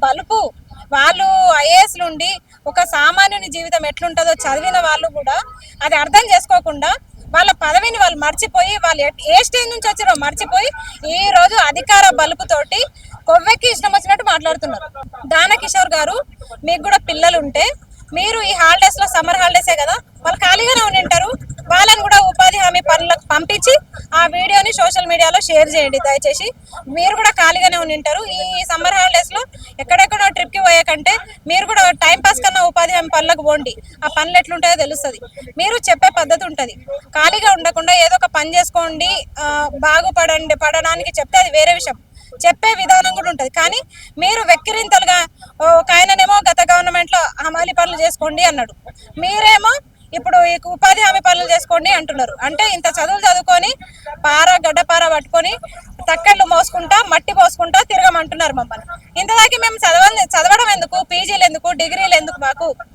బలుపు. వాళ్ళు ఐఏఎస్లు ఉండి ఒక సామాన్యుని జీవితం ఎట్లుంటుందో చదివిన వాళ్ళు కూడా అది అర్థం చేసుకోకుండా వాళ్ళ పదవిని వాళ్ళు మర్చిపోయి, వాళ్ళు ఏ స్టేజ్ నుంచి వచ్చారో మర్చిపోయి ఈ రోజు అధికార బలుపుతోటి కొవ్వెక్కి ఇష్టం వచ్చినట్టు మాట్లాడుతున్నారు. దానకిషోర్ గారు, మీకు కూడా పిల్లలు ఉంటే మీరు ఈ హాలిడేస్ లో, సమ్మర్ హాలిడేసే కదా, వాళ్ళు ఖాళీగానే ఉంటారు, వాళ్ళని కూడా ఉపాధి హామీ పనులకు పంపించి ఆ వీడియోని సోషల్ మీడియాలో షేర్ చేయండి దయచేసి. మీరు కూడా ఖాళీగానే ఉంటారు. ఈ సమ్మర్ హాలిడేస్ లో ఎక్కడెక్కడో ట్రిప్ కి పోయే కంటే మీరు కూడా టైం పాస్ కన్నా ఉపాధి హామీ పనులకు పోండి. ఆ పనులు ఎట్లుంటాయో తెలుస్తుంది. మీరు చెప్పే పద్ధతి ఉంటుంది. ఖాళీగా ఉండకుండా ఏదో ఒక పని చేసుకోండి, పడడానికి చెప్తే అది వేరే విషయం. చెప్పే విధానం కూడా ఉంటది. కానీ మీరు వెక్కిరింతలుగా ఒక ఆయననేమో గత గవర్నమెంట్ లో హమాలి పనులు చేసుకోండి అన్నాడు, మీరేమో ఇప్పుడు ఈ ఉపాధి హామీ పనులు చేసుకోండి అంటున్నారు. అంటే ఇంత చదువులు చదువుకొని గడ్డపార పట్టుకొని తక్కెళ్ళు మోసుకుంటా మట్టి పోసుకుంటా తిరగమంటున్నారు మమ్మల్ని. ఇంతదాకా మేము చదవడం ఎందుకు, పీజీలు ఎందుకు, డిగ్రీలు ఎందుకు మాకు?